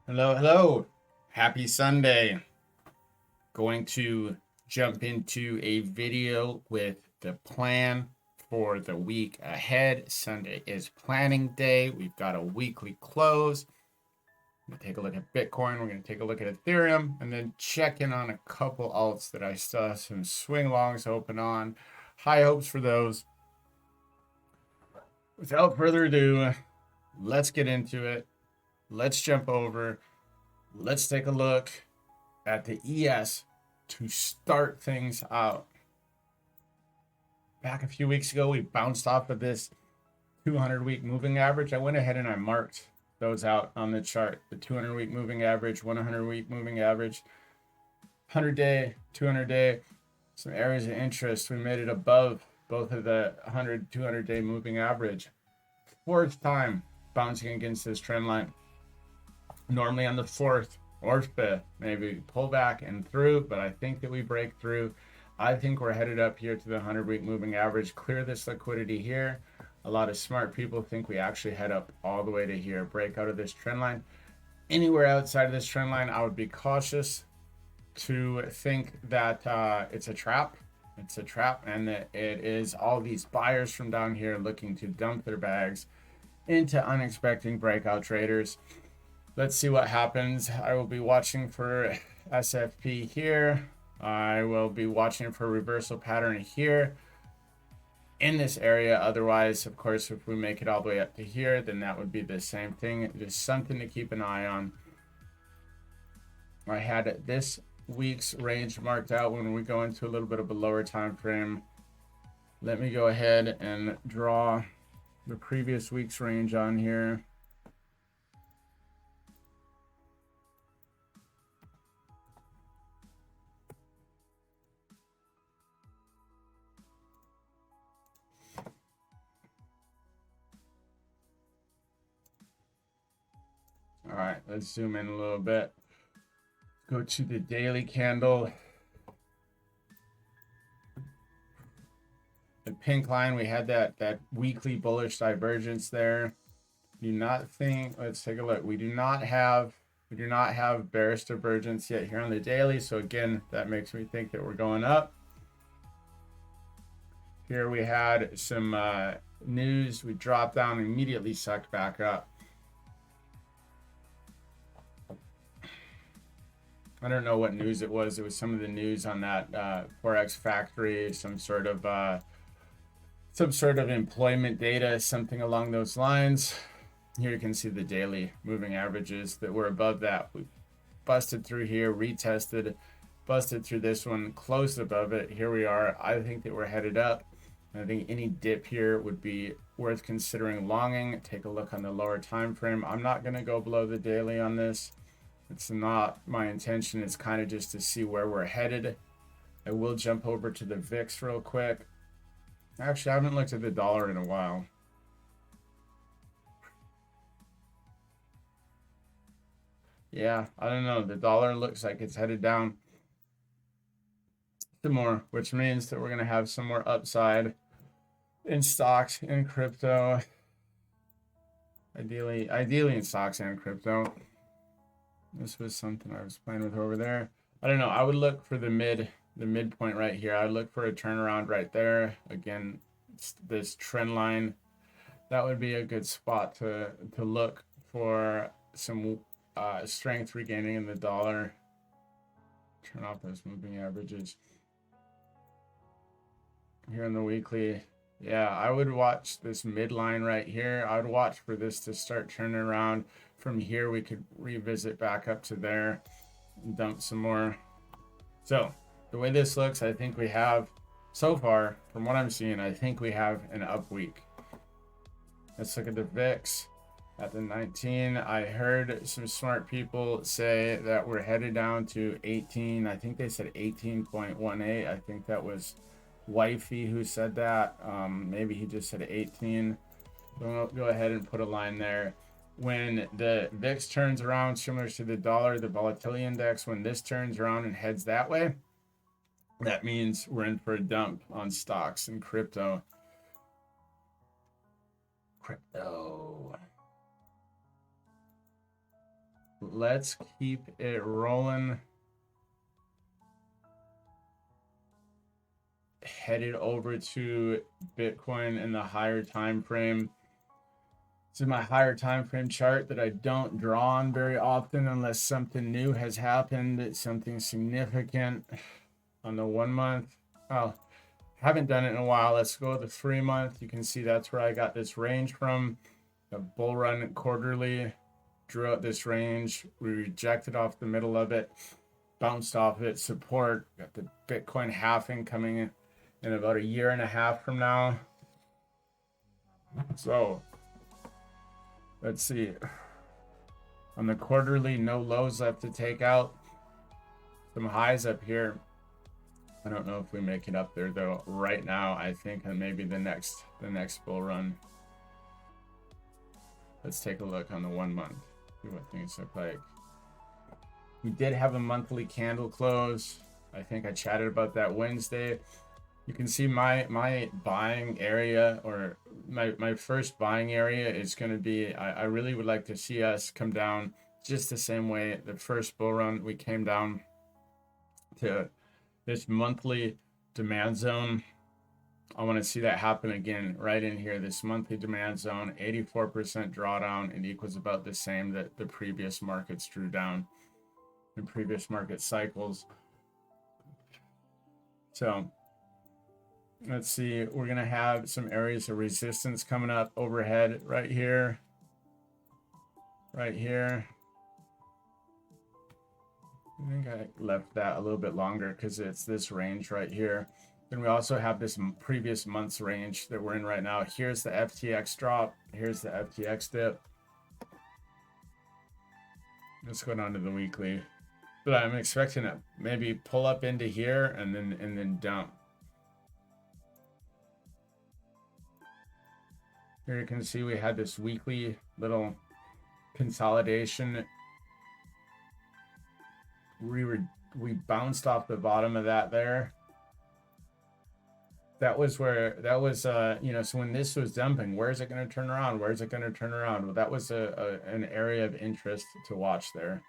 Hello, hello. Happy Sunday. Going to jump into a video with the plan for the week ahead. Sunday is planning day. We've got a weekly close. We're going to take a look at Bitcoin. We're going to take a look at Ethereum and then check in on a couple alts that I still have some swing longs open on. High hopes for those. Without further ado, let's get into it. Let's jump over. Let's take a look at the ES to start things out. Back a few weeks ago, we bounced off of this 200-week moving average. I went ahead and I marked those out on the chart. The 200-week moving average, 100-week moving average, 100-day, 200-day. Some areas of interest. We made it above both of the 100, 200-day moving average. Fourth time bouncing against this trend line. Normally on the fourth or fifth, maybe pull back and through, but I think that we break through. I think we're headed up here to the 100-week moving average, clear this liquidity here. A lot of smart people think we actually head up all the way to here, break out of this trend line. Anywhere outside of this trend line, I would be cautious to think that it's a trap. It's a trap, and that it is all these buyers from down here looking to dump their bags into unexpected breakout traders. Let's see what happens. I will be watching for SFP here. I will be watching for a reversal pattern here in this area. Otherwise, of course, if we make it all the way up to here, then that would be the same thing. Just something to keep an eye on. I had this week's range marked out when we go into a little bit of a lower time frame. Let me go ahead and draw the previous week's range on here. All right, let's zoom in a little bit. Go to the daily candle. The pink line, we had that weekly bullish divergence there. Do not think, let's take a look. We do not have bearish divergence yet here on the daily. So again, that makes me think that we're going up. Here we had some news. We dropped down, immediately sucked back up. I don't know what news it was. It was some of the news on that Forex factory, some sort of employment data, something along those lines. Here you can see the daily moving averages that were above that. We busted through here, retested, busted through this one, close above it. Here we are. I think that we're headed up. I think any dip here would be worth considering longing. Take a look on the lower time frame. I'm not going to go below the daily on this. It's not my intention. It's kind of just to see where we're headed. I will jump over to the VIX real quick. Actually, I haven't looked at the dollar in a while. Yeah, I don't know. The dollar looks like it's headed down some more, which means that we're going to have some more upside in stocks, in crypto. Ideally in stocks and crypto. This was something I was playing with over there. I don't know. I would look for the midpoint right here. I would look for a turnaround right there. Again, this trend line, that would be a good spot to look for some strength regaining in the dollar. Turn off those moving averages. Here on the weekly, yeah, I would watch this midline right here. I would watch for this to start turning around. From here, we could revisit back up to there and dump some more. So the way this looks, I think we have, so far, from what I'm seeing, I think we have an up week. Let's look at the VIX at the 19. I heard some smart people say that we're headed down to 18. I think they said 18.18. I think that was Wifey who said that. Maybe he just said 18. Go ahead and put a line there. When the VIX turns around, similar to the dollar, the volatility index, when this turns around and heads that way, that means we're in for a dump on stocks and crypto. let's keep it rolling. Headed over to Bitcoin in the higher time frame. This is my higher time frame chart that I don't draw on very often unless something new has happened, something significant. On the 1 month, oh, haven't done it in a while. Let's go to the 3 month. You can see that's where I got this range from. The bull run quarterly, drew out this range. We rejected off the middle of it, bounced off of it, support. Got the Bitcoin halving coming in about a year and a half from now. So let's see. On the quarterly, no lows left to take out. Some highs up here. I don't know if we make it up there though. Right now, I think maybe the next bull run. Let's take a look on the 1 month. See what things look like. We did have a monthly candle close. I think I chatted about that Wednesday. You can see my buying area, or my first buying area is going to be, I really would like to see us come down just the same way the first bull run we came down to this monthly demand zone. I want to see that happen again right in here, this monthly demand zone. 84% drawdown. It equals about the same that the previous markets drew down in previous market cycles. So let's see, we're going to have some areas of resistance coming up overhead right here. Right here. I think I left that a little bit longer because it's this range right here. Then we also have this previous month's range that we're in right now. Here's the FTX drop. Here's the FTX dip. Let's go down to the weekly. But I'm expecting to maybe pull up into here and then dump. Here you can see we had this weekly little consolidation. We bounced off the bottom of that there. That was where, that was, you know, so when this was dumping, where is it going to turn around? Where is it going to turn around? Well, that was an area of interest to watch there.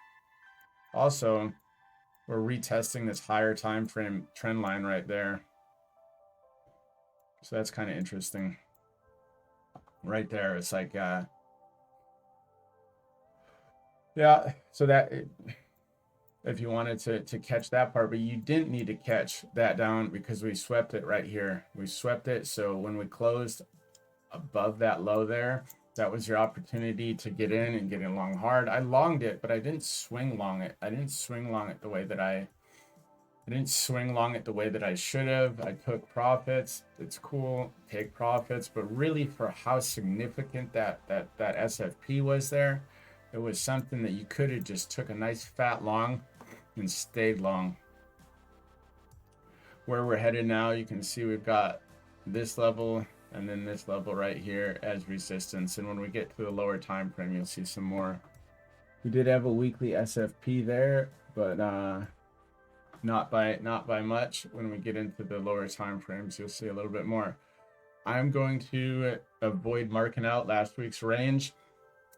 Also, we're retesting this higher time frame trend line right there. So that's kind of interesting. Right there, it's like, yeah, so that, if you wanted to catch that part, but you didn't need to catch that down because we swept it right here. We swept it, so when we closed above that low there, that was your opportunity to get in and get in long hard. I longed it, but I didn't swing long it. I didn't swing long it the way that I should have. I took profits. It's cool, take profits, but really for how significant that SFP was there, it was something that you could have just took a nice fat long and stayed long. Where we're headed now, you can see we've got this level and then this level right here as resistance. And when we get to the lower time frame, you'll see some more. We did have a weekly SFP there, but not by much. When we get into the lower time frames, you'll see a little bit more. I'm going to avoid marking out last week's range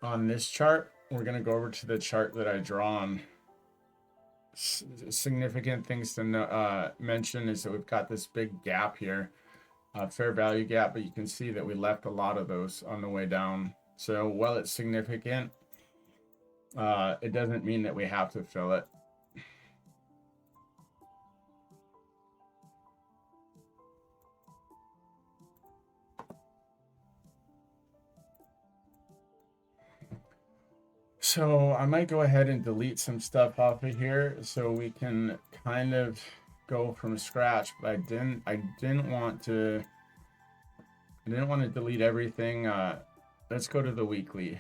on this chart. We're going to go over to the chart that I draw on. Significant things to mention is that we've got this big gap here, fair value gap, but you can see that we left a lot of those on the way down. So while it's significant, it doesn't mean that we have to fill it. So I might go ahead and delete some stuff off of here so we can kind of go from scratch, but I didn't want to delete everything. Let's go to the weekly.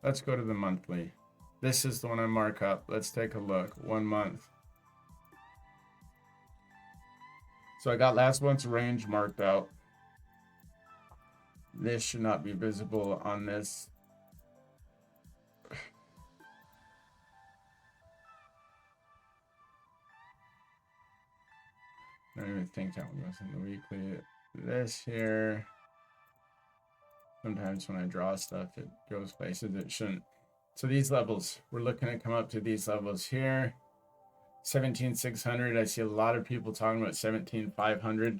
Let's go to the monthly. This is the one I mark up. Let's take a look. 1 month. So I got last month's range marked out. This should not be visible on this. I don't even think that one goes in the weekly. This here, sometimes when I draw stuff, it goes places it shouldn't. So these levels, we're looking to come up to these levels here. 17,600. I see a lot of people talking about 17,500.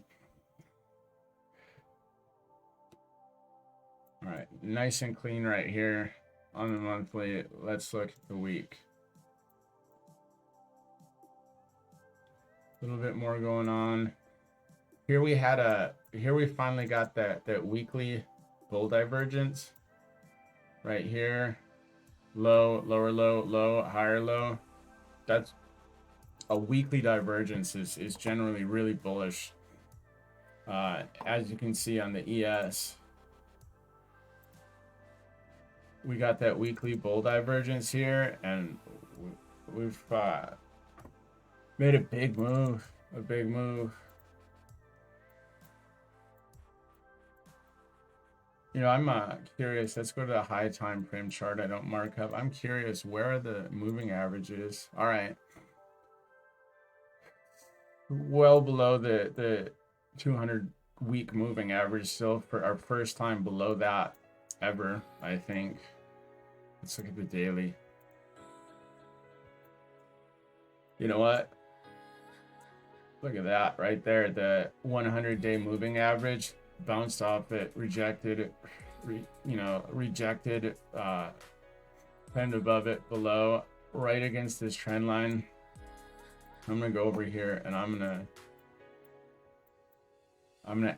All right, nice and clean right here on the monthly. Let's look at the week. A little bit more going on. Here we finally got that weekly bull divergence right here. Low, lower low, low, higher low. That's a weekly divergence is generally really bullish. As you can see on the ES, we got that weekly bull divergence here, and we've made a big move. You know, I'm curious. Let's go to the high time frame chart. I don't mark up. I'm curious, where are the moving averages? All right. Well below the 200 week moving average, still for our first time below that ever, I think. Let's look at the daily. You know what? Look at that right there. The 100-day moving average bounced off it, rejected it, rejected, climbed above it, below, right against this trend line. I'm gonna go over here and I'm gonna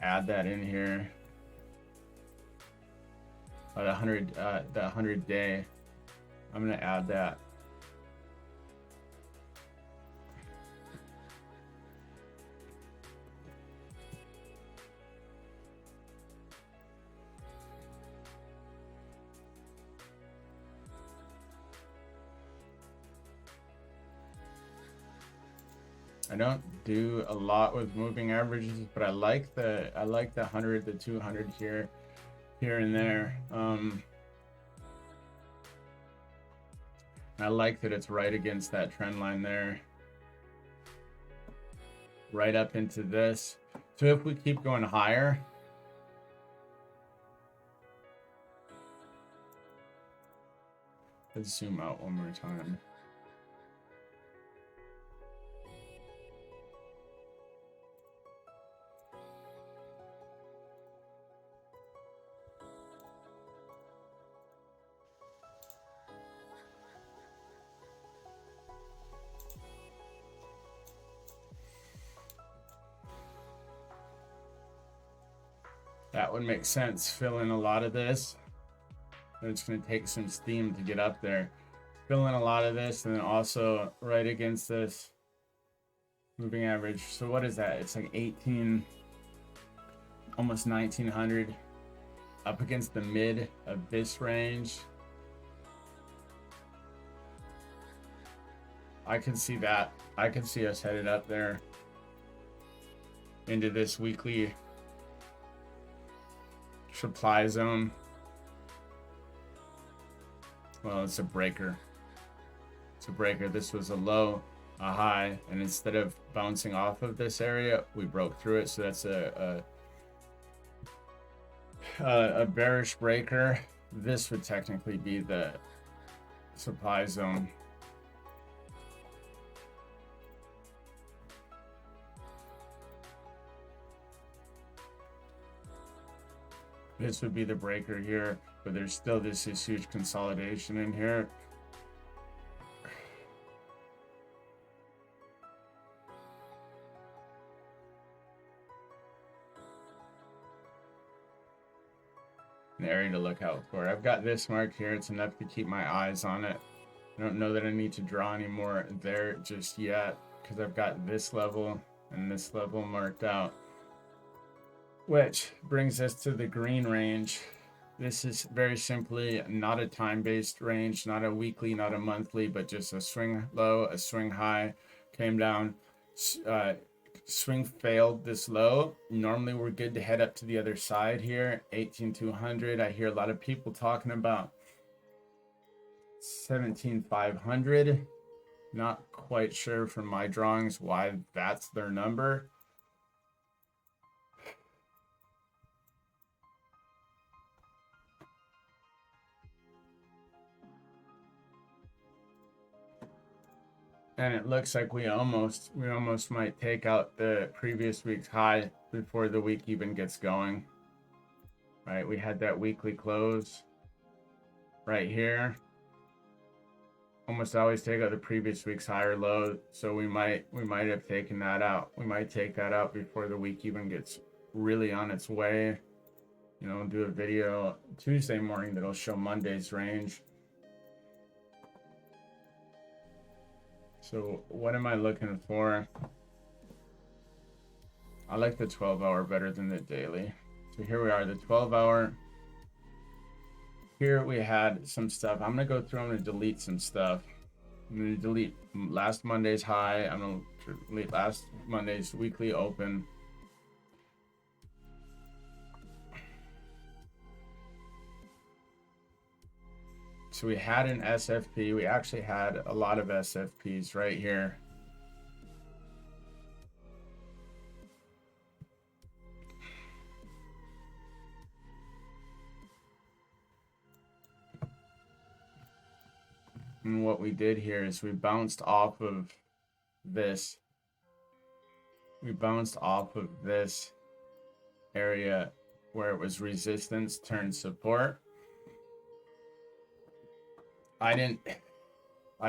add that in here. The 100 day. I'm gonna add that. I don't do a lot with moving averages, but I like the 100, the 200 here and there. I like that it's right against that trend line there, right up into this. So if we keep going higher, let's zoom out one more time. That would make sense. Fill in a lot of this. It's going to take some steam to get up there. Fill in a lot of this, and then also right against this moving average. So what is that? It's like 18, almost 1900, up against the mid of this range. I can see that. I can see us headed up there into this weekly supply zone. Well, it's a breaker. It's a breaker. This was a low, a high, and instead of bouncing off of this area, we broke through it. So that's a bearish breaker. This would technically be the supply zone. This would be the breaker here, but there's still this huge consolidation in here. An area to look out for. I've got this mark here. It's enough to keep my eyes on it. I don't know that I need to draw any more there just yet, because I've got this level and this level marked out. Which brings us to the green range. This is very simply not a time-based range, not a weekly, not a monthly, but just a swing low, a swing high, came down, swing failed this low. Normally we're good to head up to the other side here, 18,200. I hear a lot of people talking about 17,500. Not quite sure from my drawings why that's their number. And it looks like we almost might take out the previous week's high before the week even gets going. Right, we had that weekly close right here. Almost always take out the previous week's higher low, so we might have taken that out. We might take that out before the week even gets really on its way. You know, do a video Tuesday morning that'll show Monday's range. So what am I looking for? I like the 12-hour better than the daily. So here we are, the 12-hour. Here we had some stuff. I'm gonna go through, I'm gonna delete some stuff. I'm gonna delete last Monday's high. I'm gonna delete last Monday's weekly open. So we had an SFP. We actually had a lot of SFPs right here. And what we did here is we bounced off of this. We bounced off of this area where it was resistance turned support. I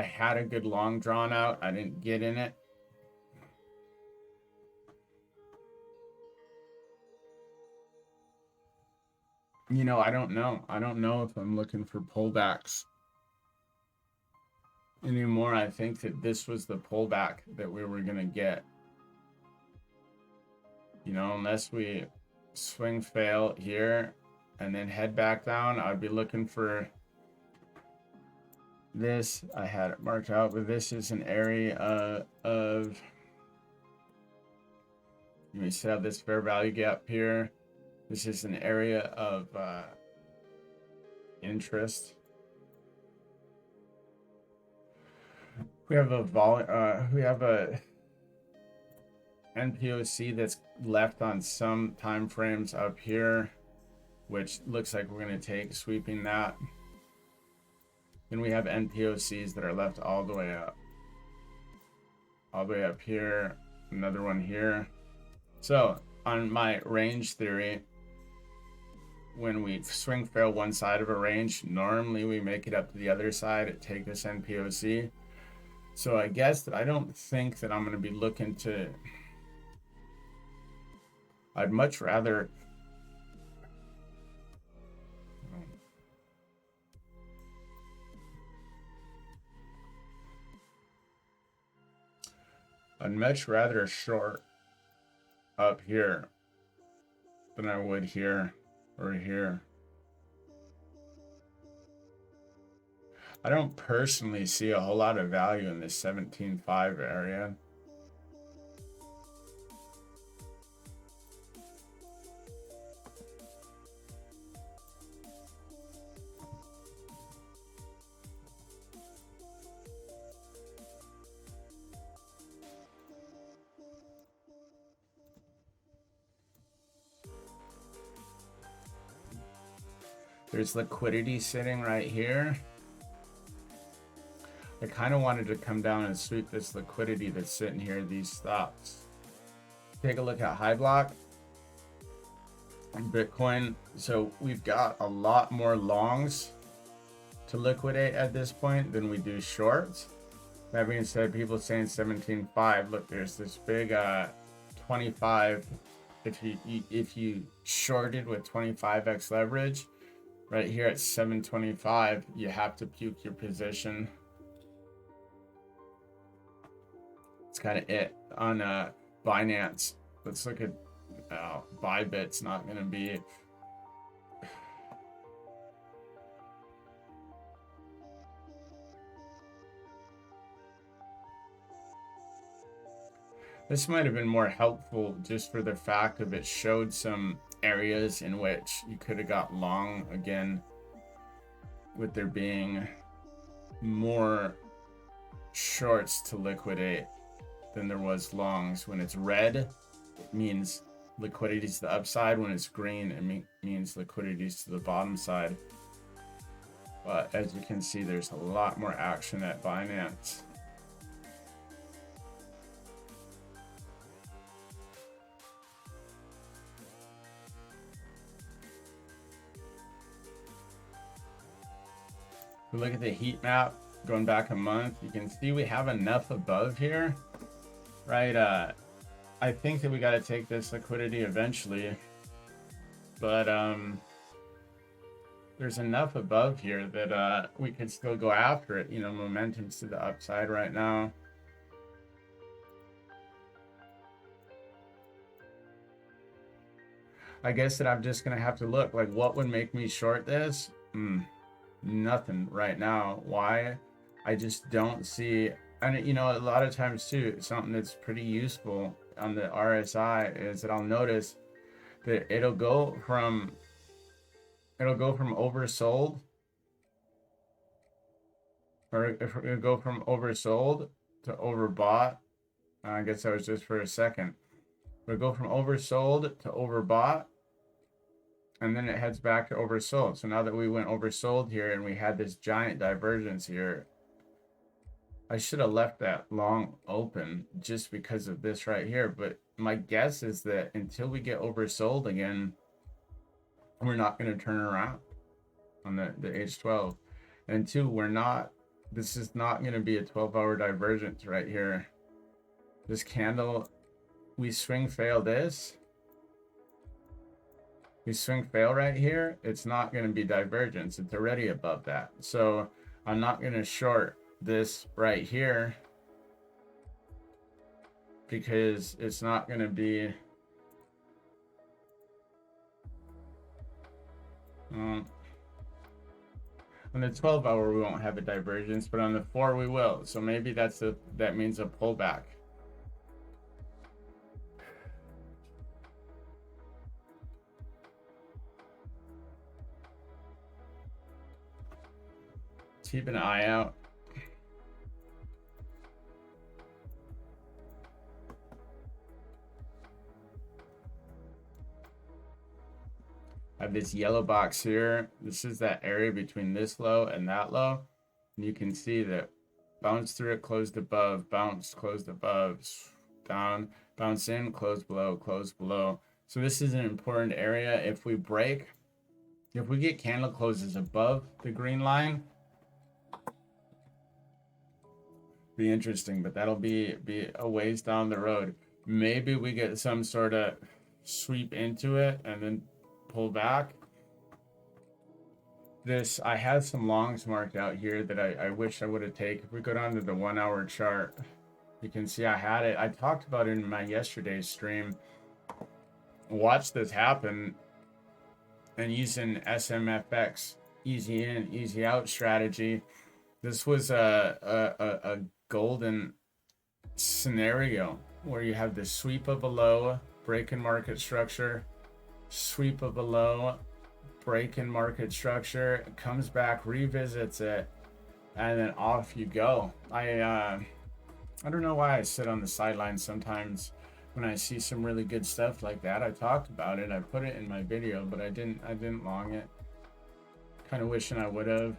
had a good long drawn out. I didn't get in it. You know, I don't know. I don't know if I'm looking for pullbacks anymore. I think that this was the pullback that we were going to get. You know, unless we swing fail here and then head back down, I'd be looking for this. I had it marked out, but this is an area of you see how this fair value gap here. This is an area of interest. We have a NPOC that's left on some time frames up here, which looks like we're going to take sweeping that. Then we have NPOCs that are left all the way up here, another one here. So on my range theory, when we swing fail one side of a range, normally we make it up to the other side and take this NPOC. So I guess that I don't think that I'm going to be looking to, I'd much rather short up here than I would here or here. I don't personally see a whole lot of value in this 17.5 area. There's liquidity sitting right here. I kind of wanted to come down and sweep this liquidity that's sitting here, these stops. Take a look at high block and Bitcoin. So we've got a lot more longs to liquidate at this point than we do shorts. That being said, people saying 17.5. Look, there's this big 25. If you shorted with 25x leverage, right here at 725, you have to puke your position. It's kind of it on Binance. Let's look at Bybit's not going to be. This might have been more helpful just for the fact of it showed some areas in which you could have got long again, with there being more shorts to liquidate than there was longs. When it's red, it means liquidity is the upside. When it's green, it means liquidity is to the bottom side. But as you can see, there's a lot more action at Binance. we look at the heat map going back a month, you can see we have enough above here, right? I think that we got to take this liquidity eventually, but there's enough above here that we could still go after it. You know, momentum's to the upside right now. I guess that I'm just gonna have to look, like, what would make me short this? Nothing right now. Why? I just don't see. And you know, a lot of times too, something that's pretty useful on the RSI is that I'll notice that it'll go from oversold, or if we're gonna go from oversold to overbought. I guess that was just for a second. We go from oversold to overbought, and then it heads back to oversold. So now that we went oversold here and we had this giant divergence here, I should have left that long open just because of this right here. But my guess is that until we get oversold again, we're not going to turn around on the H12. And two, this is not going to be a 12-hour divergence right here. This candle, we swing fail this. We swing fail right here. It's not going to be divergence. It's already above that. So I'm not going to short this right here because it's not going to be on the 12-hour we won't have a divergence, but on the 4 we will. So maybe that means a pullback. Keep an eye out. I have this yellow box here. This is that area between this low and that low. And you can see that bounce through it, closed above, bounce, closed above, down, bounce in, close below, close below. So this is an important area. If we get candle closes above the green line, be interesting, but that'll be a ways down the road. Maybe we get some sort of sweep into it and then pull back. I have some longs marked out here that I wish I would have taken. If we go down to the 1 hour chart, you can see I had it. I talked about it in my yesterday's stream. Watch this happen and using SMFX easy in, easy out strategy. This was a golden scenario where you have the sweep of a low, break in market structure, sweep of a low, break in market structure, comes back, revisits it, and then off you go. I don't know why I sit on the sidelines sometimes when I see some really good stuff like that. I talked about it, I put it in my video, but I didn't long it. Kind of wishing I would have.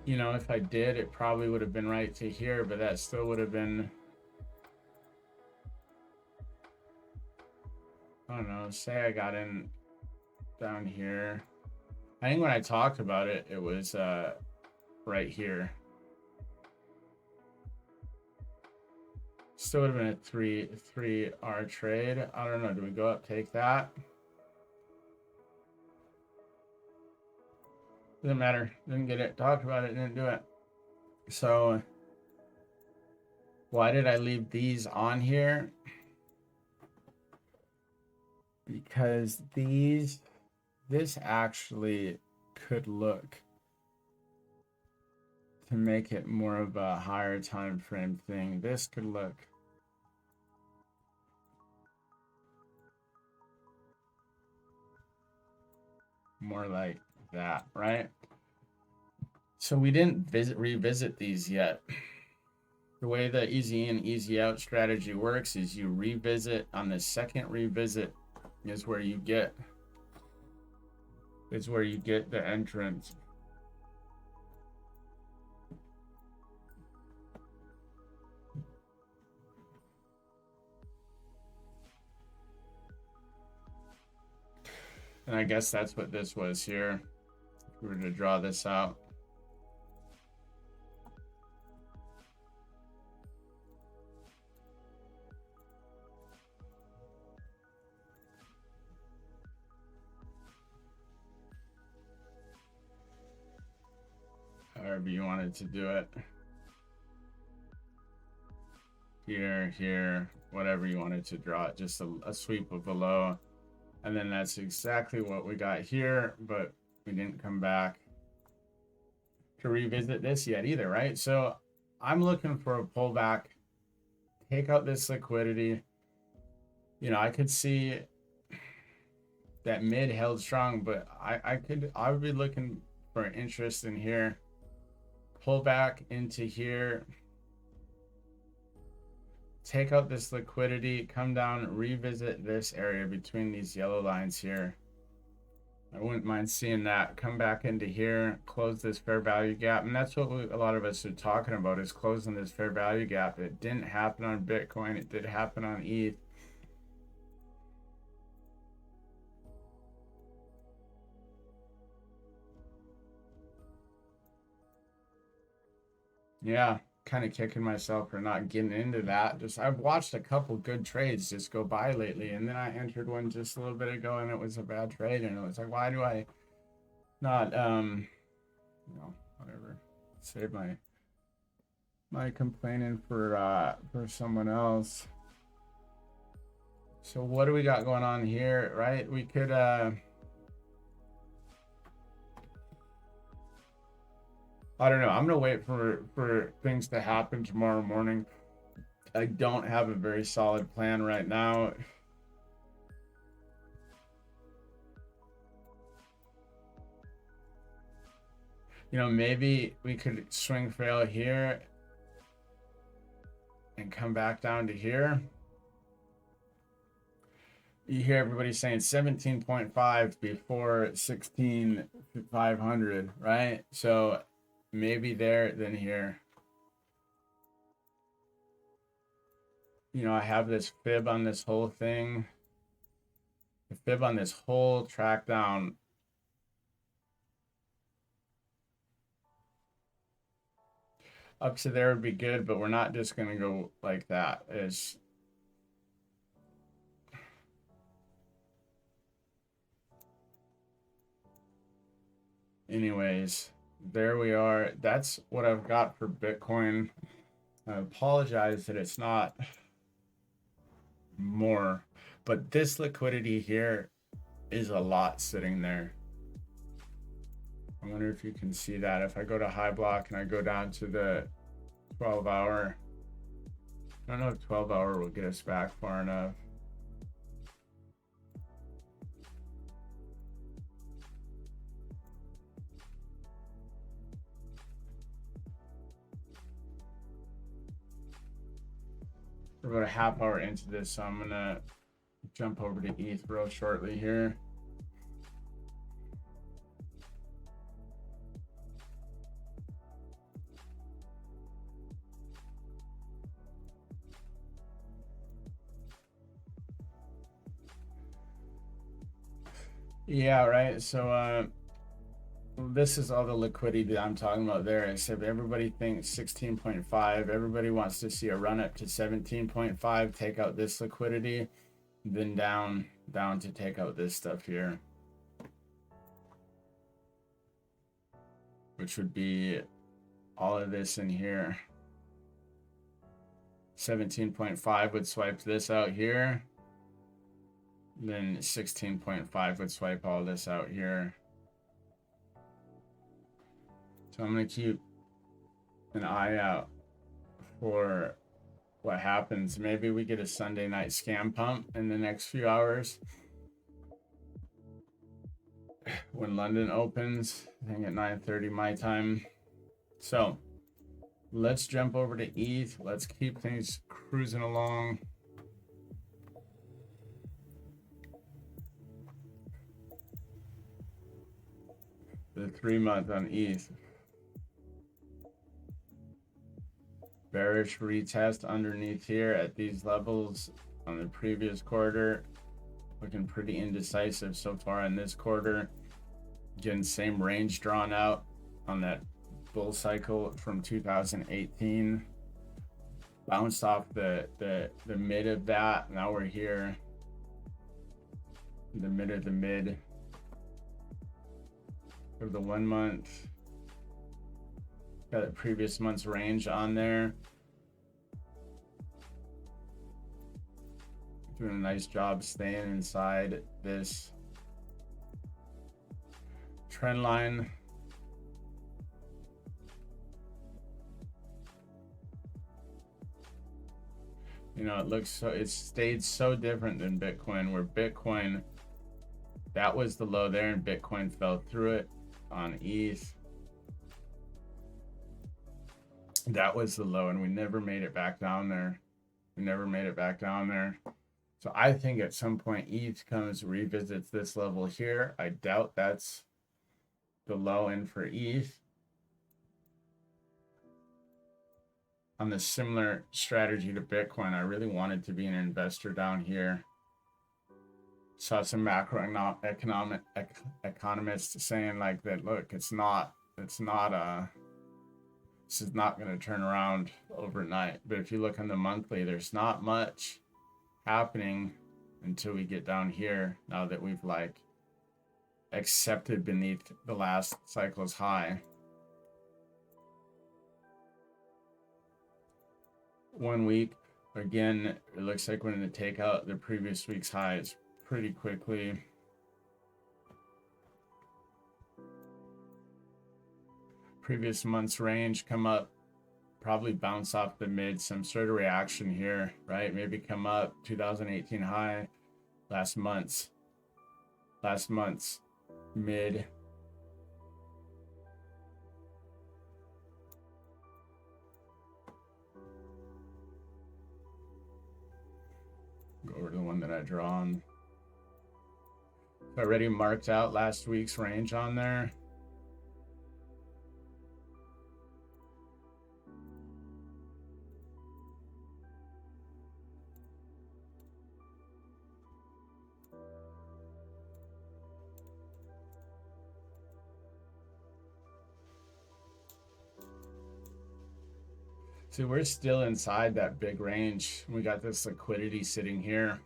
You know, if I did, it probably would have been right to here, but that still would have been, I don't know, say I got in down here. I think when I talked about it, it was right here. Still would have been a 3R trade. I don't know, do we go up, take that? Doesn't matter. Didn't get it. Talked about it. Didn't do it. So why did I leave these on here? Because this actually could look to make it more of a higher time frame thing. This could look more like that, right? So we didn't revisit these yet. The way the easy in, easy out strategy works is you revisit. On the second revisit is where you get the entrance. And I guess that's what this was here. we were to draw this out. However you wanted to do it. Here, whatever you wanted to draw it, just a sweep of a low. And then that's exactly what we got here, but we didn't come back to revisit this yet either, right? So I'm looking for a pullback, take out this liquidity. You know, I could see that mid held strong, but I would be looking for an interest in here. Pull back into here, take out this liquidity, come down, revisit this area between these yellow lines here. I wouldn't mind seeing that. Come back into here, close this fair value gap. And that's what a lot of us are talking about, is closing this fair value gap. It didn't happen on Bitcoin. It did happen on ETH. Yeah, kind of kicking myself for not getting into that. Just I've watched a couple good trades just go by lately, and then I entered one just a little bit ago and it was a bad trade, and it was like, why do I not you know, whatever, save my complaining for someone else. So what do we got going on here, right? We could I don't know. I'm gonna wait for things to happen tomorrow morning. I don't have a very solid plan right now. You know, maybe we could swing fail here and come back down to here. You hear everybody saying 17.5 before 16,500, right? So maybe there, then here. You know, I have this fib on this whole thing. The fib on this whole track down. Up to there would be good, but we're not just going to go like that. Anyways, there we are. That's what I've got for Bitcoin. I apologize that it's not more, but this liquidity here is a lot sitting there. I wonder if you can see that. If I go to high block and I go down to the 12-hour, I don't know if 12-hour will get us back far enough. We're about a half hour into this, so I'm gonna jump over to ETH real shortly here. Yeah, right. So this is all the liquidity that I'm talking about there. Except everybody thinks 16.5. Everybody wants to see a run up to 17.5, take out this liquidity, then down to take out this stuff here, which would be all of this in here. 17.5 would swipe this out here. Then 16.5 would swipe all this out here. So I'm going to keep an eye out for what happens. Maybe we get a Sunday night scam pump in the next few hours when London opens, I think at 9:30 my time. So let's jump over to ETH. Let's keep things cruising along. The 3-month on ETH. Bearish retest underneath here at these levels on the previous quarter. Looking pretty indecisive so far in this quarter. Again, same range drawn out on that bull cycle from 2018. Bounced off the mid of that. Now we're here. The mid of the mid of the 1 month. Got the previous month's range on there. Doing a nice job staying inside this trend line. You know, it looks so, it's stayed so different than Bitcoin, where Bitcoin, that was the low there and Bitcoin fell through it. On ETH, that was the low and we never made it back down there. So I think at some point ETH comes, revisits this level here. I doubt that's the low end for ETH. On the similar strategy to Bitcoin, I really wanted to be an investor down here. Saw some economists saying like that, look, this is not going to turn around overnight. But if you look on the monthly, there's not much happening until we get down here, now that we've like accepted beneath the last cycle's high. 1 week, again, it looks like we're going to take out the previous week's highs pretty quickly. Previous month's range come up, probably bounce off the mid, some sort of reaction here, right? Maybe come up 2018 high, last month's mid. Go over to the one that I draw on. I already marked out last week's range on there. See, we're still inside that big range. We got this liquidity sitting here.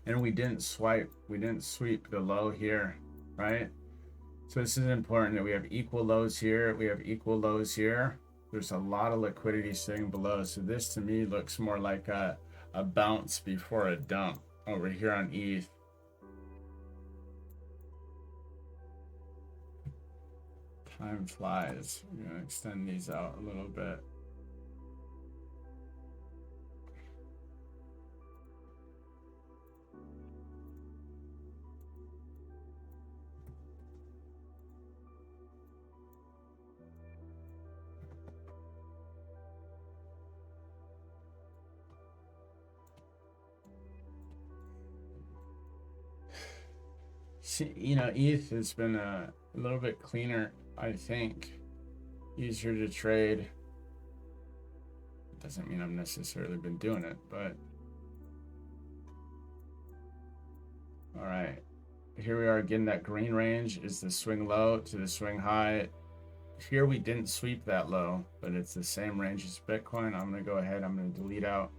And we didn't sweep the low here, right? So this is important that we have equal lows here. We have equal lows here. There's a lot of liquidity sitting below. So this to me looks more like a bounce before a dump over here on ETH. Time flies. I'm gonna extend these out a little bit. See, you know, ETH has been a little bit cleaner, I think, easier to trade. Doesn't mean I've necessarily been doing it, but all right, here we are again. That green range is the swing low to the swing high. Here we didn't sweep that low, but it's the same range as Bitcoin. I'm going to go ahead, I'm going to delete out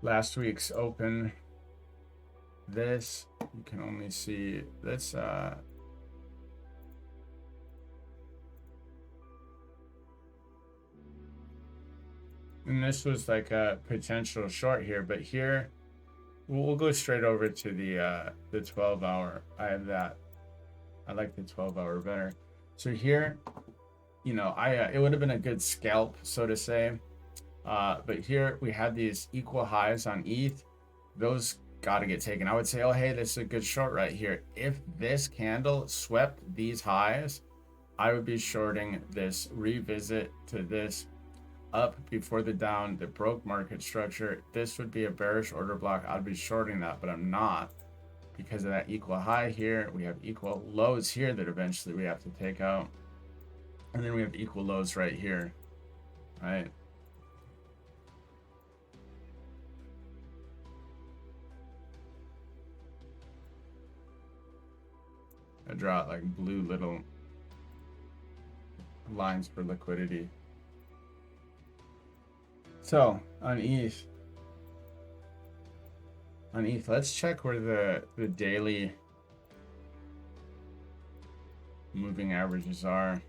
last week's open. This, you can only see this and this was like a potential short here, but here we'll go straight over to the 12-hour. I have that. I like the 12-hour better. So here, you know, it would have been a good scalp, so to say, but here we had these equal highs on ETH. Those got to get taken. I would say, oh hey, this is a good short right here. If this candle swept these highs, I would be shorting this revisit to this up before the down that broke market structure. This would be a bearish order block. I'd be shorting that, but I'm not, because of that equal high here. We have equal lows here that eventually we have to take out, and then we have equal lows right here, right? I draw like blue little lines for liquidity. So on ETH, let's check where the daily moving averages are.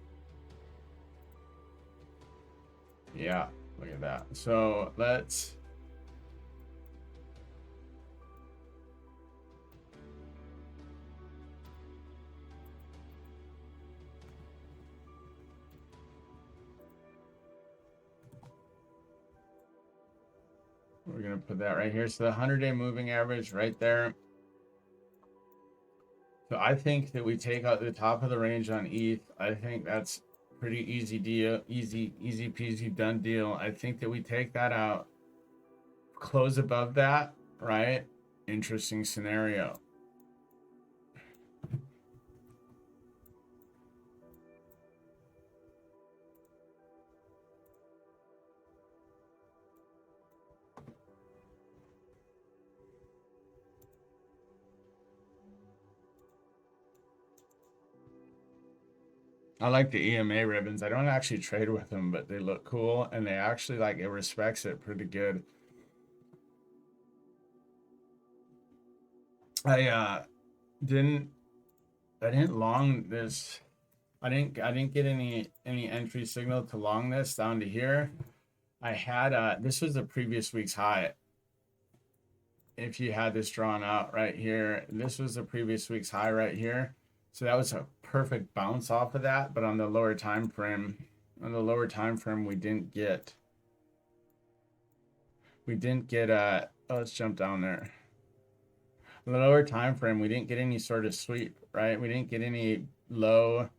Yeah, look at that. So let's we're gonna put that right here. So the 100-day moving average right there. So I think that we take out the top of the range on ETH. I think that's pretty easy deal, easy peasy done deal. I think that we take that out, close above that, right? Interesting scenario. I like the EMA ribbons. I don't actually trade with them, but they look cool and they actually like it respects it pretty good. I didn't long this. I didn't get any entry signal to long this down to here. I had this was the previous week's high. If you had this drawn out right here, this was the previous week's high right here. So that was a perfect bounce off of that, but on the lower time frame, we didn't get oh, let's jump down there. On the lower time frame, we didn't get any sort of sweep, right? We didn't get any low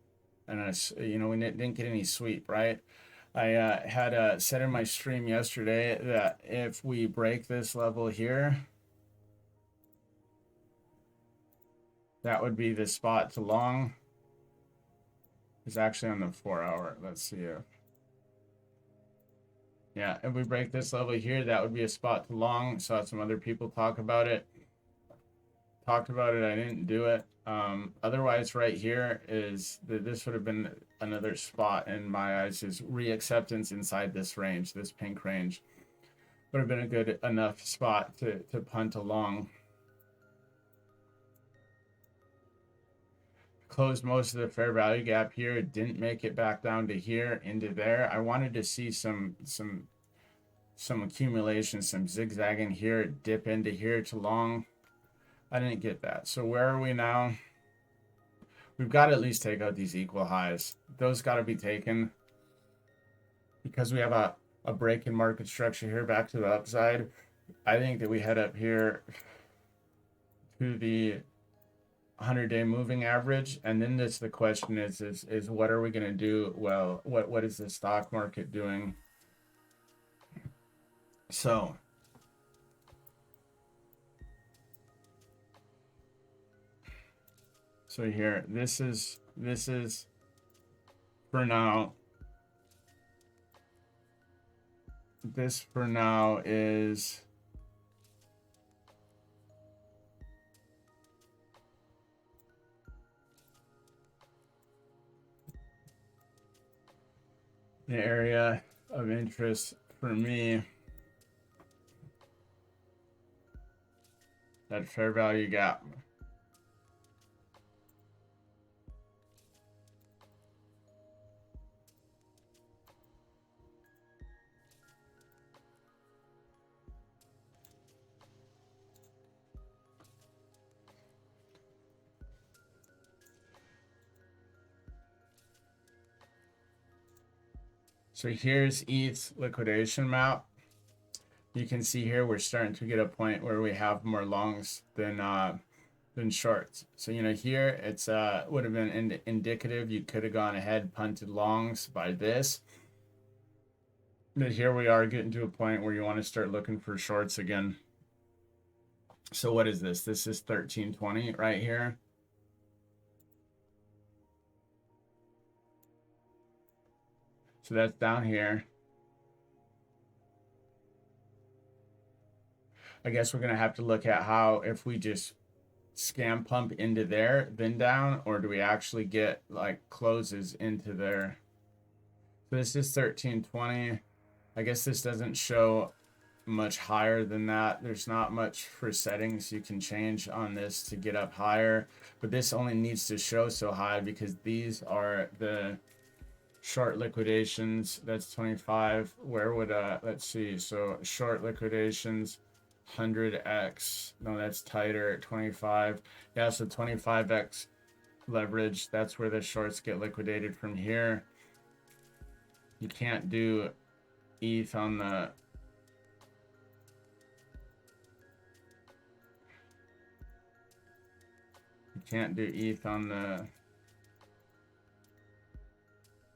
and we didn't get any sweep, right? I had said in my stream yesterday that if we break this level here, that would be the spot to long. It's actually on the 4-hour. Let's see if. Yeah, if we break this level here, that would be a spot to long. Saw some other people talk about it. I didn't do it. Otherwise, right here is this would have been another spot in my eyes, is reacceptance inside this range, this pink range. Would have been a good enough spot to punt along. Closed most of the fair value gap here. It didn't make it back down to here into there. I wanted to see some accumulation, some zigzagging here, dip into here to long. I didn't get that. So where are we now? We've got to at least take out these equal highs. Those got to be taken because we have a break in market structure here back to the upside. I think that we head up here to the 100-day moving average, and then the question is what are we going to do? Well, what is the stock market doing? So here, this is for now. This for now is the area of interest for me. That fair value gap. So here's ETH's liquidation map. You can see here we're starting to get a point where we have more longs than shorts. So here it's would have been indicative. You could have gone ahead, punted longs by this. But here we are getting to a point where you want to start looking for shorts again. So what is this? This is 1320 right here. So that's down here. I guess we're going to have to look at how, if we just scam pump into there, then down, or do we actually get like closes into there? So this is 1320. I guess this doesn't show much higher than that. There's not much for settings you can change on this to get up higher, but this only needs to show so high because these are the short liquidations. That's 25. Where would let's see, so short liquidations 100x, no, that's tighter, 25. Yeah, so 25x leverage, that's where the shorts get liquidated from here. You can't do ETH on the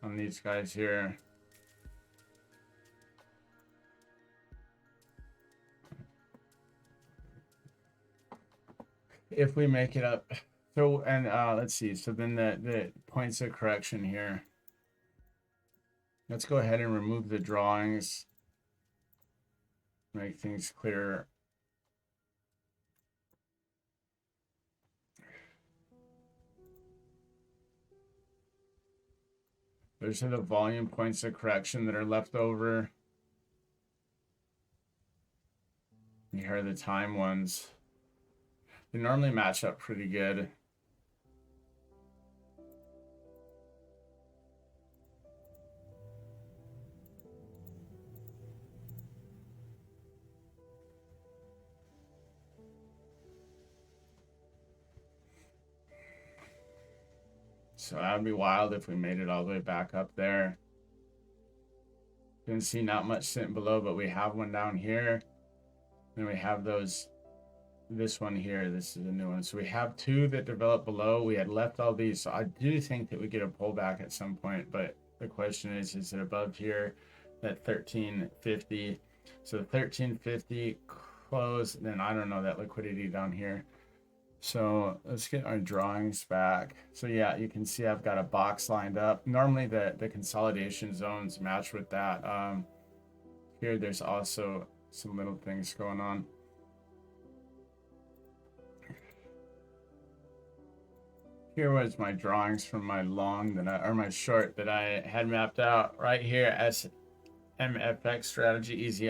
on these guys here. If we make it up, so, and let's see, so then the points of correction here, let's go ahead and remove the drawings, make things clearer. Those are the volume points of correction that are left over. Here are the time ones. They normally match up pretty good. So that would be wild if we made it all the way back up there. You can see not much sitting below, but we have one down here. Then we have those, this one here, this is a new one. So we have two that develop below. We had left all these. So I do think that we get a pullback at some point, but the question is it above here, that 1350? So 1350 close, then I don't know that liquidity down here. So let's get our drawings back. So yeah, you can see I've got a box lined up. Normally the consolidation zones match with that. Here there's also some little things going on. Here was my drawings from my long that or my short that I had mapped out right here. SMFX strategy, easy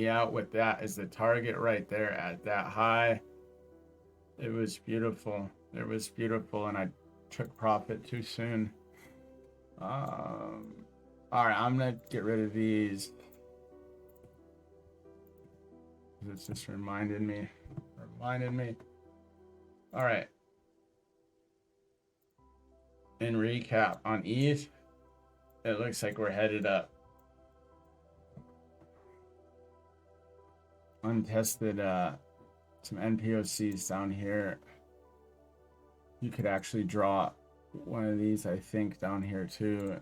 out with that as the target right there at that high. It was beautiful. It was beautiful, and I took profit too soon. All right, I'm gonna get rid of these. It's just reminded me. All right. In recap on ETH, it looks like we're headed up. Untested some NPOCs down here. You could actually draw one of these, I think, down here too.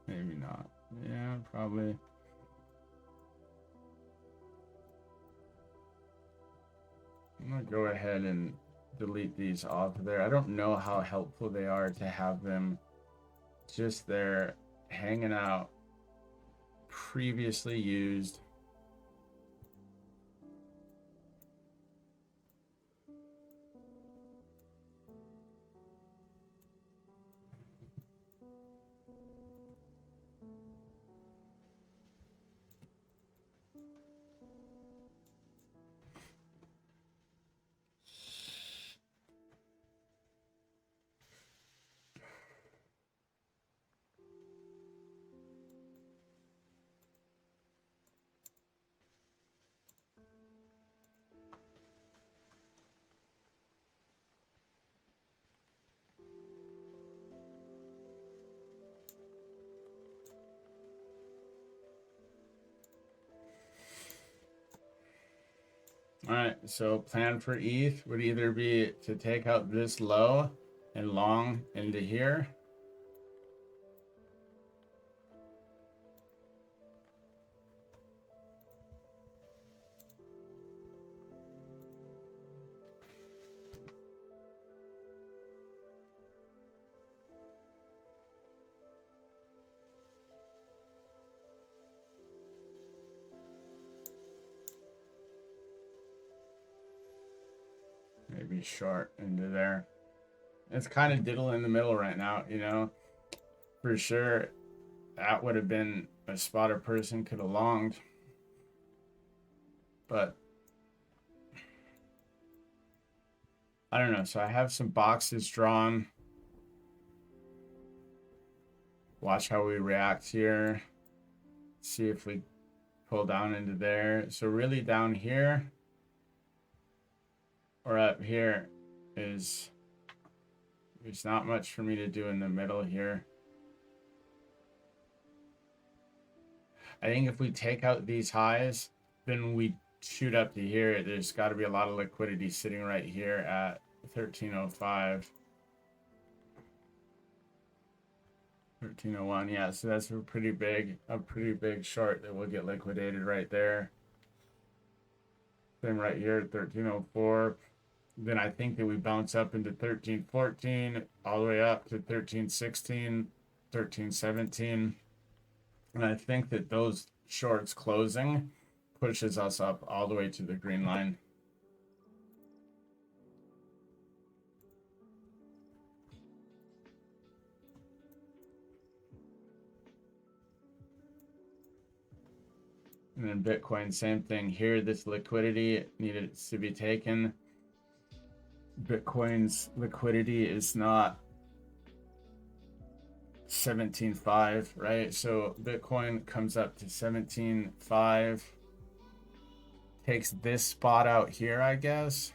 Maybe not. Yeah, probably. I'm gonna go ahead and delete these off of there. I don't know how helpful they are to have them just there hanging out, previously used. All right, so plan for ETH would either be to take out this low and long into here. maybe short into there. It's kind of diddle in the middle right now, you know. For sure, that would have been a spot a person could have longed. But I don't know. So I have some boxes drawn. Watch how we react here. See if we pull down into there. So really down here or up here is, there's not much for me to do in the middle here. I think if we take out these highs, then we shoot up to here. There's got to be a lot of liquidity sitting right here at 1305. 1301, yeah, so that's a pretty big short that will get liquidated right there. Same right here at 1304. Then I think that we bounce up into 1314, all the way up to 1316, 1317. And I think that those shorts closing pushes us up all the way to the green line. And then Bitcoin, same thing here. This liquidity needed to be taken. Bitcoin's liquidity is not 17.5, right? So Bitcoin comes up to 17.5, takes this spot out here, I guess.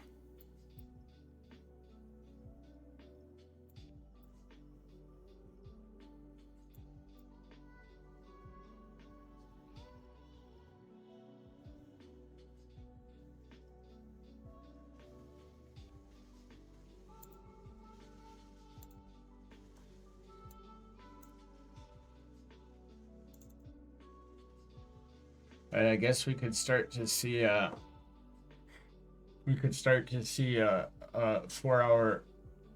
I guess we could start to see a 4-hour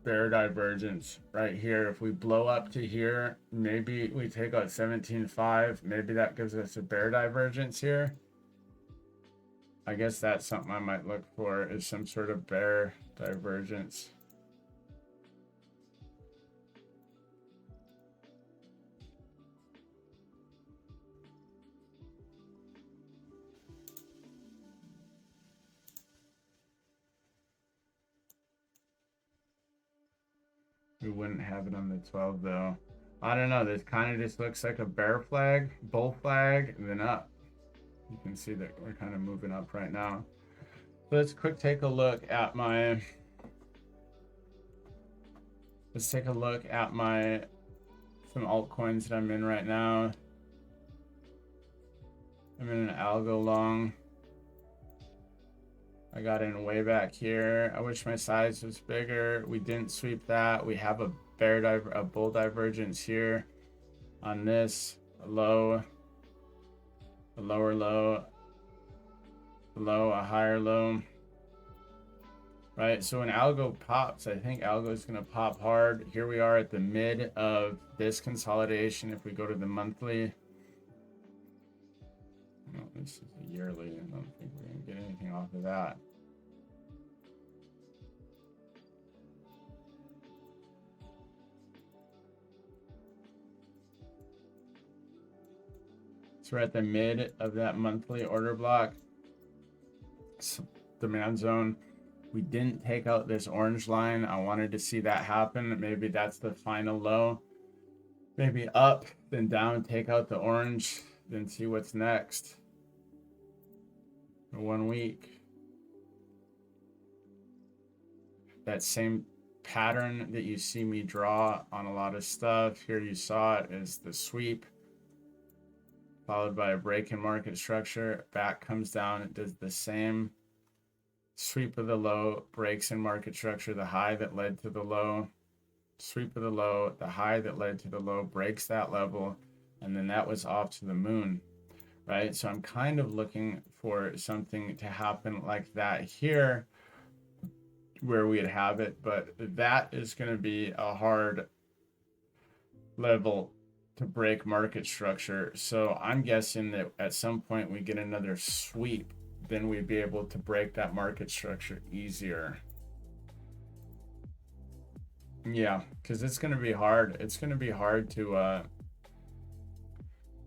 bear divergence right here. If we blow up to here, maybe we take out 17.5. Maybe that gives us a bear divergence here. I guess that's something I might look for, is some sort of bear divergence. We wouldn't have it on the 12 though. I don't know. This kind of just looks like a bear flag, bull flag, and then up. You can see that we're kind of moving up right now. So let's take a look at my some altcoins that I'm in right now. I'm in an algo long. I got in way back here. I wish my size was bigger. We didn't sweep that. We have a bull divergence here on this low, a lower low, a higher low. Right, so when algo pops, I think algo is going to pop hard. Here we are at the mid of this consolidation. If we go to the monthly, no, this is a yearly. I don't think we're going to get anything off of that. So we're at the mid of that monthly order block, demand zone. We didn't take out this orange line. I wanted to see that happen. Maybe that's the final low. Maybe up, then down, take out the orange, then see what's next. For 1 week. That same pattern that you see me draw on a lot of stuff. Here you saw it is the sweep, followed by a break in market structure. Back comes down, it does the same. Sweep of the low, breaks in market structure, the high that led to the low. Sweep of the low, the high that led to the low, breaks that level, and then that was off to the moon, right? So I'm kind of looking for something to happen like that here, where we'd have it, but that is going to be a hard level to break market structure. So I'm guessing that at some point we get another sweep, then we'd be able to break that market structure easier. Yeah, because it's going to be hard. It's going to be hard to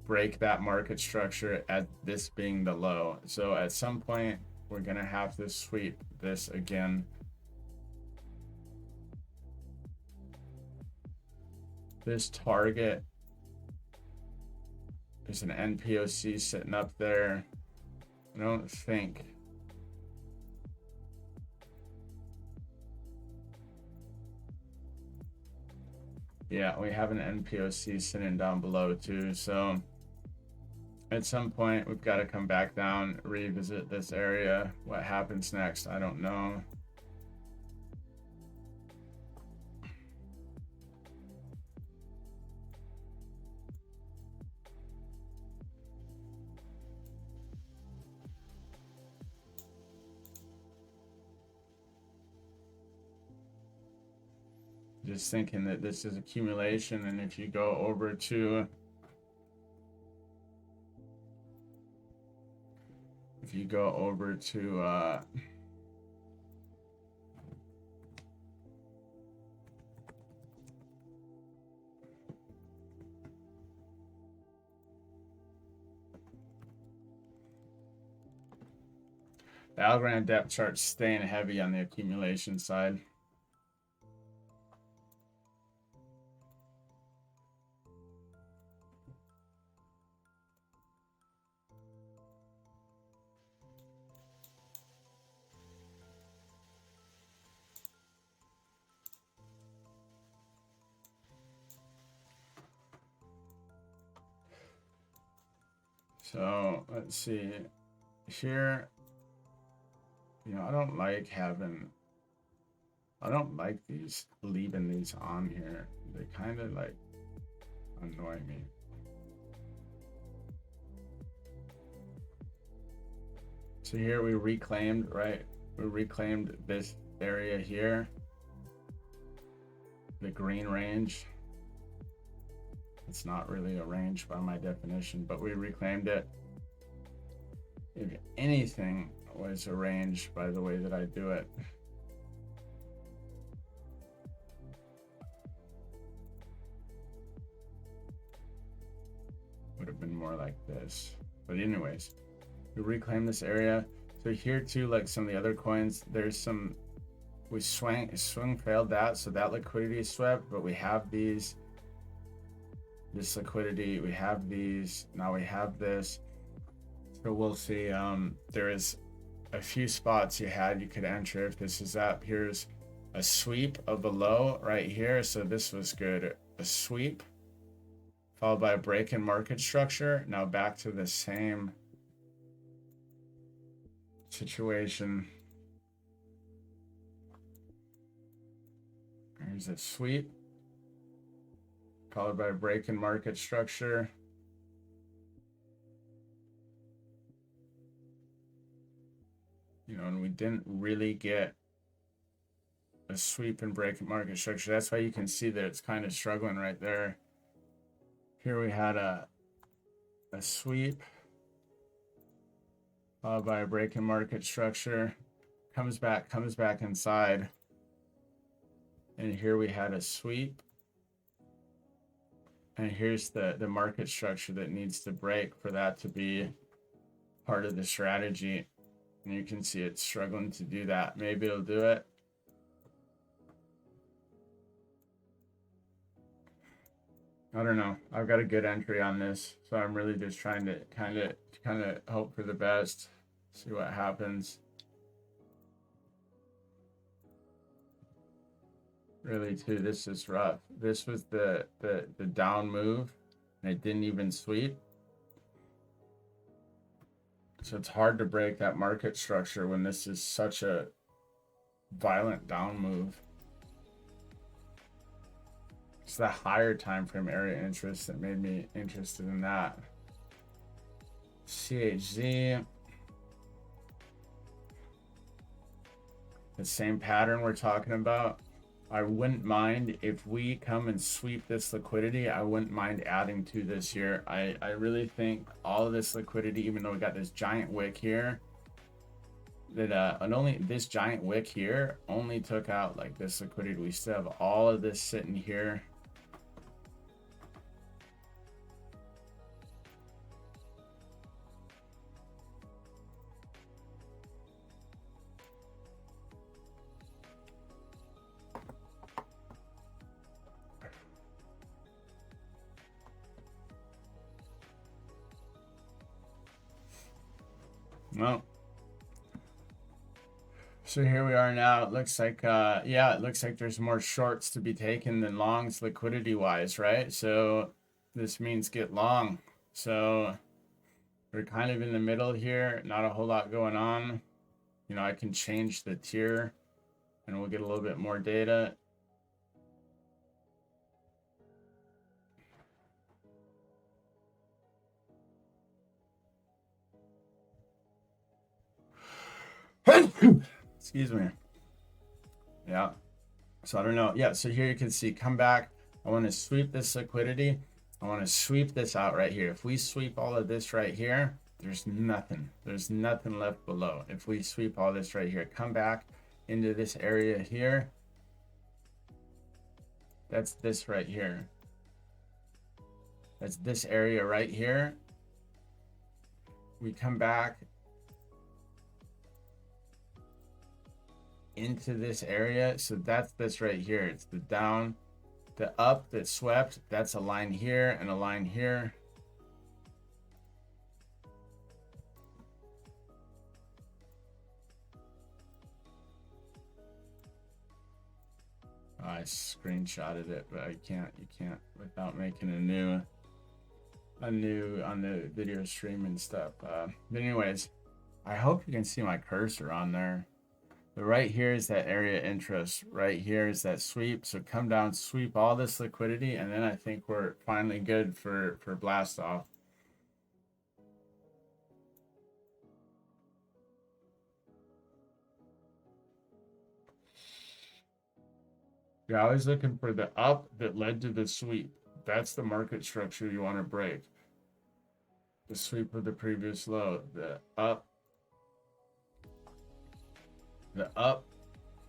break that market structure at this being the low. So at some point, we're going to have to sweep this again. This target, there's an NPOC sitting up there. I don't think. Yeah, we have an NPOC sitting down below too. So at some point, we've got to come back down, revisit this area. What happens next? I don't know. Just thinking that this is accumulation, and if you go over to the Algorand depth chart, staying heavy on the accumulation side. So let's see here. You know, I don't like these, leaving these on here. They kind of like annoy me. So here we reclaimed, right? We reclaimed this area here, the green range. It's not really a range by my definition, but we reclaimed it. If anything was a range by the way that I do it. Would have been more like this. But anyways, we reclaim this area. So here too, like some of the other coins, there's some, we swing failed that, so that liquidity is swept, but we have these, this liquidity, we have these, now we have this. So we'll see. There is a few spots you could enter if this is up. Here's a sweep of the low right here. So this was good. A sweep followed by a break in market structure. Now back to the same situation. Here's a sweep followed by a break in market structure. You know, and we didn't really get a sweep and break in market structure. That's why you can see that it's kind of struggling right there. Here we had a sweep followed by a break in market structure. Comes back inside. And here we had a sweep. And here's the market structure that needs to break for that to be part of the strategy. And you can see it's struggling to do that. Maybe it'll do it. I don't know. I've got a good entry on this, so I'm really just trying to kind of hope for the best. See what happens. Really, too, this is rough. This was the down move, and it didn't even sweep. So it's hard to break that market structure when this is such a violent down move. It's the higher time frame area interest that made me interested in that. CHZ. The same pattern we're talking about. I wouldn't mind if we come and sweep this liquidity. I wouldn't mind adding to this here. I really think all of this liquidity, even though we got this giant wick here, that and only this giant wick here only took out like this liquidity. We still have all of this sitting here. Well, so here we are now. It looks like, yeah, it looks like there's more shorts to be taken than longs liquidity wise, right? So this means get long. So we're kind of in the middle here, not a whole lot going on. You know, I can change the tier and we'll get a little bit more data. Excuse me. Yeah. So I don't know. Yeah. So here you can see come back. I want to sweep this liquidity. I want to sweep this out right here. If we sweep all of this right here, there's nothing. There's nothing left below. If we sweep all this right here, come back into this area here. That's this right here. That's this area right here. We come back into this area. So that's this right here. It's the down, the up that swept. That's a line here and a line here. I screenshotted it, but you can't without making a new on the video stream and stuff. But anyways, I hope you can see my cursor on there. But right here is that area interest. Right here is that sweep. So come down, sweep all this liquidity, and then I think we're finally good for blast off. You're always looking for the up that led to the sweep. That's the market structure you want to break. The sweep of the previous low, the up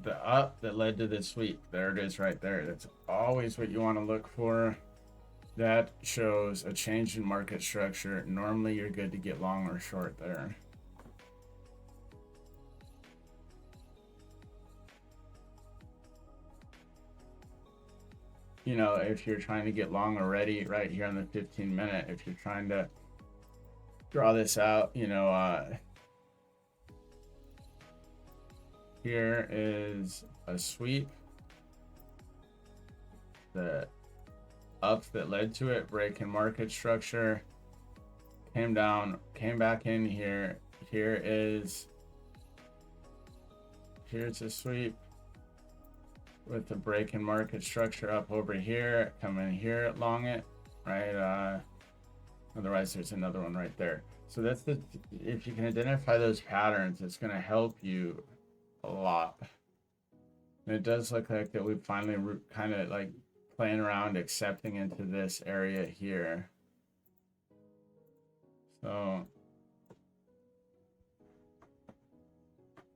that led to the sweep. There it is right there. That's always what you want to look for. That shows a change in market structure. Normally you're good to get long or short there. You know, if you're trying to get long already right here on the 15-minute, if you're trying to draw this out, you know, here is a sweep, the up that led to it, breaking market structure, came down, came back in here. Here's a sweep with the break in market structure up over here, come in here along it, right? Otherwise there's another one right there. So that's the, if you can identify those patterns, it's going to help you a lot. And it does look like that we finally kind of like playing around accepting into this area here. So,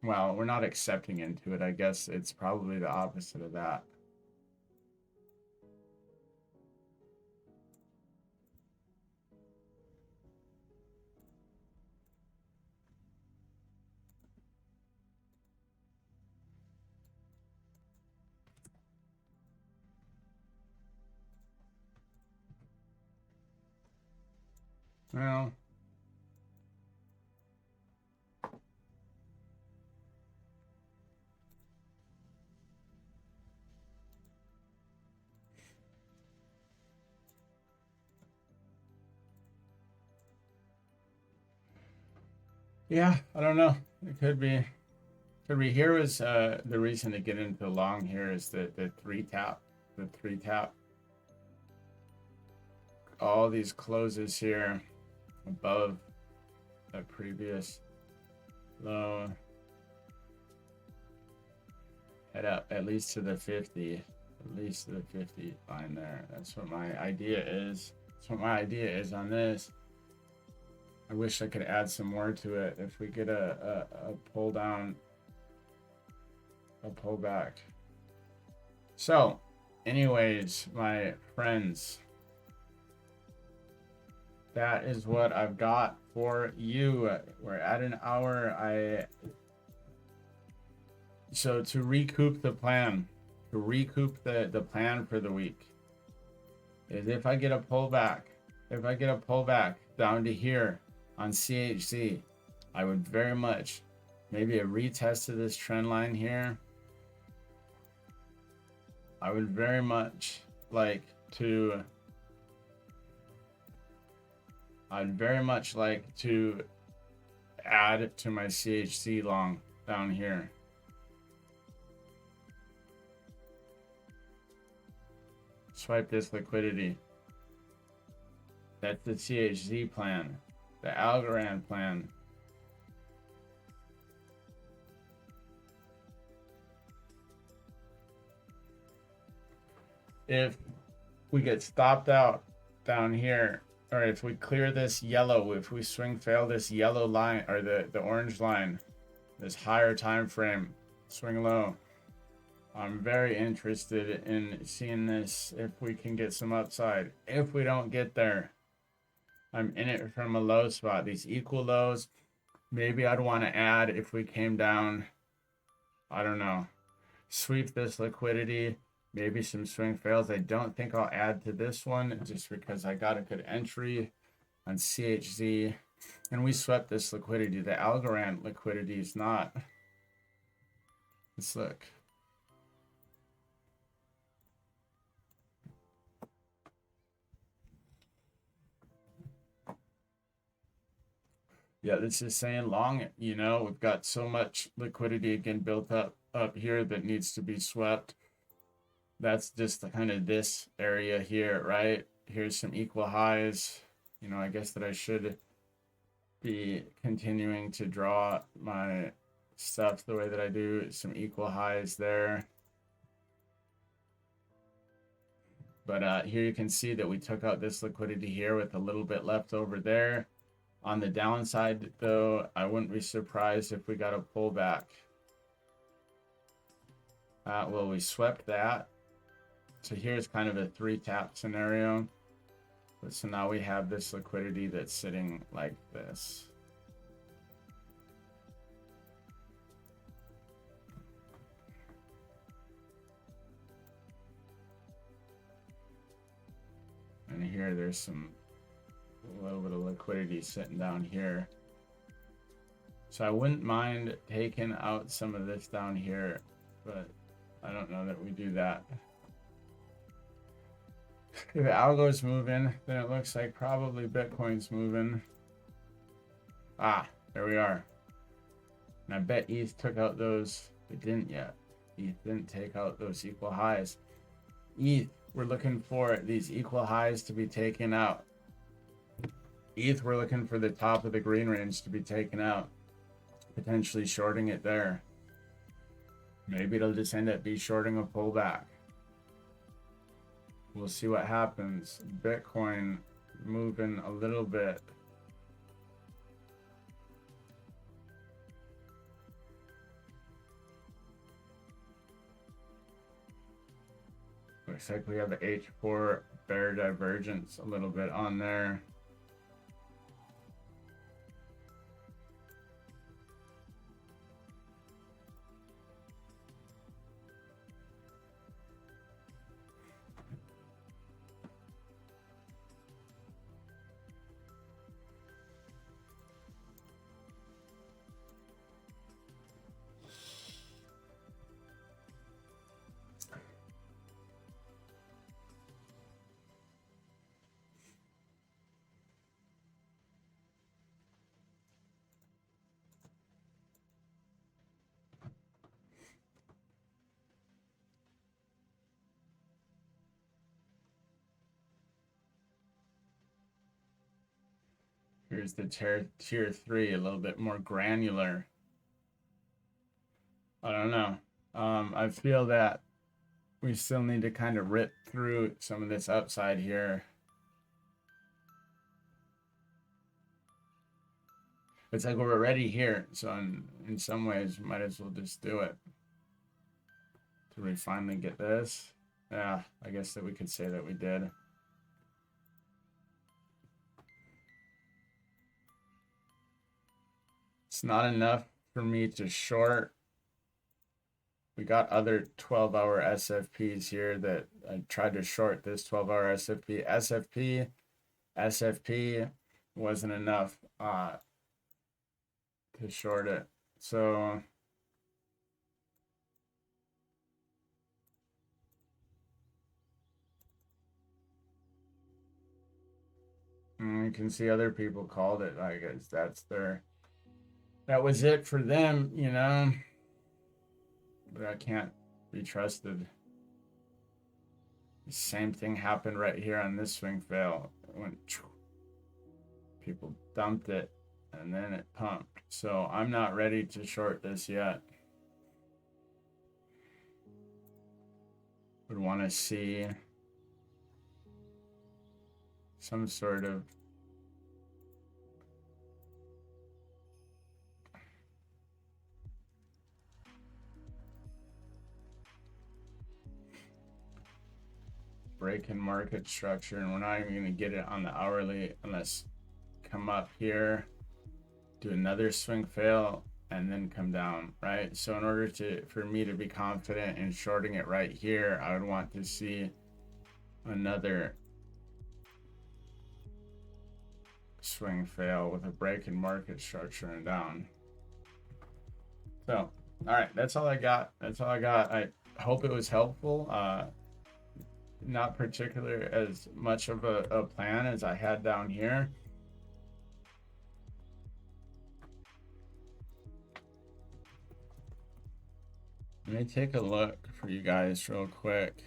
well, we're not accepting into it. I guess it's probably the opposite of that. Well, yeah, I don't know. It could be. Here was the reason to get into long here is the three tap. All these closes here above the previous low. Head up at least to the 50, at least to the 50 line there. That's what my idea is. That's what my idea is on this. I wish I could add some more to it. If we get a pull down, a pullback. So, anyways, my friends, that is what I've got for you. We're at an hour. So to recoup the plan, the plan for the week is if I get a pullback down to here on CHC, I would very much, maybe a retest of this trend line here. I would very much like to add to my CHC long down here. Swipe this liquidity. That's the CHZ plan, the Algorand plan. If we get stopped out down here, or if we clear this yellow, if we swing fail this yellow line or the orange line, this higher time frame, swing low, I'm very interested in seeing this if we can get some upside. If we don't get there, I'm in it from a low spot. These equal lows, maybe I'd want to add if we came down, I don't know, sweep this liquidity, maybe some swing fails. I don't think I'll add to this one just because I got a good entry on CHZ and we swept this liquidity. The Algorand liquidity is not. Let's look. Yeah, this is saying long, you know, we've got so much liquidity again built up here that needs to be swept. That's just the kind of this area here, right? Here's some equal highs. You know, I guess that I should be continuing to draw my stuff the way that I do. Some equal highs there. But here you can see that we took out this liquidity here with a little bit left over there. On the downside, though, I wouldn't be surprised if we got a pullback. Well, we swept that. So here's kind of a 3-tap scenario. But so now we have this liquidity that's sitting like this. And here there's a little bit of liquidity sitting down here. So I wouldn't mind taking out some of this down here, but I don't know that we do that. If algo's moving, then it looks like probably Bitcoin's moving. Ah, there we are. And I bet ETH took out those. It didn't yet. ETH didn't take out those equal highs. ETH, we're looking for these equal highs to be taken out. ETH, we're looking for the top of the green range to be taken out. Potentially shorting it there. Maybe it'll just end up be shorting a pullback. We'll see what happens. Bitcoin moving a little bit. Looks like we have an H4 bear divergence a little bit on there. Here's the tier 3, a little bit more granular. I don't know. I feel that we still need to kind of rip through some of this upside here. It's like we're already here. So in some ways, we might as well just do it. Did we finally get this? Yeah, I guess that we could say that we did. It's not enough for me to short. We got other 12-hour SFPs here that I tried to short this 12-hour SFP. SFP wasn't enough to short it. So you can see other people called it. I guess that was it for them, you know. But I can't be trusted. The same thing happened right here on this swing fail. It went, people dumped it and then it pumped. So I'm not ready to short this yet. Would want to see some sort of break in market structure, and we're not even going to get it on the hourly unless come up here, do another swing fail, and then come down, right? So in order for me to be confident in shorting it right here, I would want to see another swing fail with a break in market structure and down. So, all right, that's all I got. I hope it was helpful. Not particular as much of a plan as I had down here. Let me take a look for you guys real quick.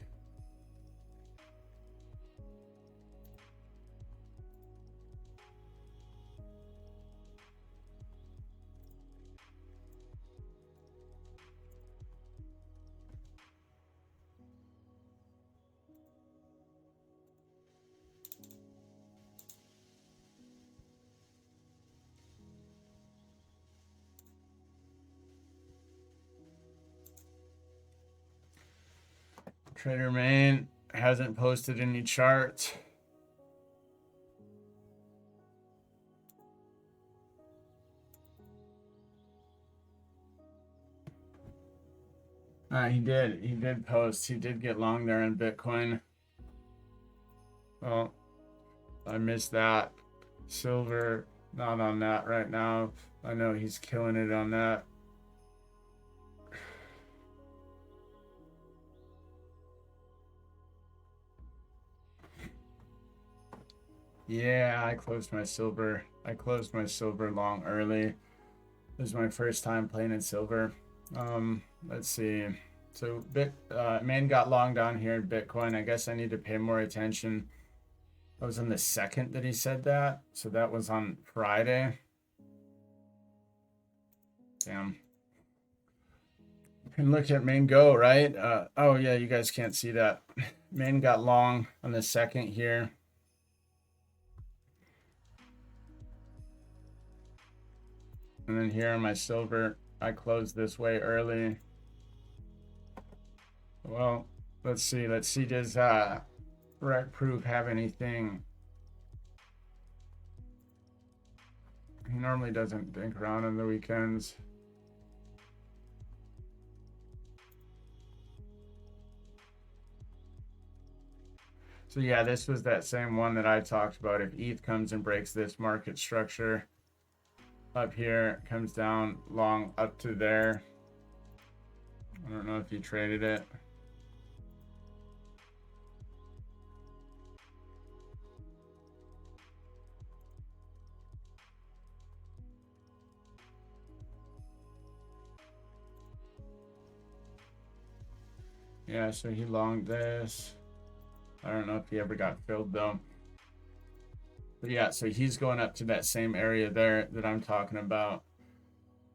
Trader Main hasn't posted any charts. He did post. He did get long there in Bitcoin. Well, I missed that. Silver, not on that right now. I know he's killing it on that. Yeah, I closed my silver long early. It was my first time playing in silver. Let's see. So main got long down here in Bitcoin. I guess I need to pay more attention. That was on the 2nd that he said that. So that was on Friday. Damn. And look at main go, right? Oh yeah, you guys can't see that. Main got long on the 2nd here. And then here on my silver, I closed this way early. Well, let's see. Does Rec Proof have anything? He normally doesn't dink around on the weekends. So yeah, this was that same one that I talked about. If ETH comes and breaks this market structure up here, comes down long up to there. I don't know if you traded it. Yeah, so he longed this. I don't know if he ever got filled though. But yeah, so he's going up to that same area there that I'm talking about.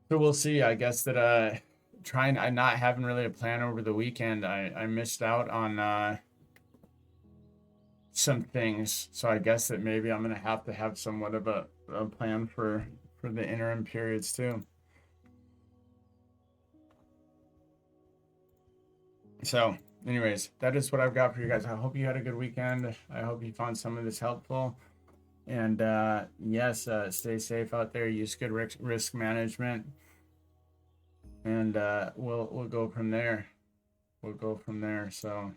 So we'll see. I guess that I not having really a plan over the weekend. I missed out on some things. So I guess that maybe I'm gonna have to have somewhat of a plan for for the interim periods too. So anyways, that is what I've got for you guys. I hope you had a good weekend. I hope you found some of this helpful. And yes, stay safe out there. Use good risk management. And we'll go from there. We'll go from there. So, all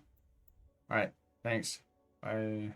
right. Thanks. Bye.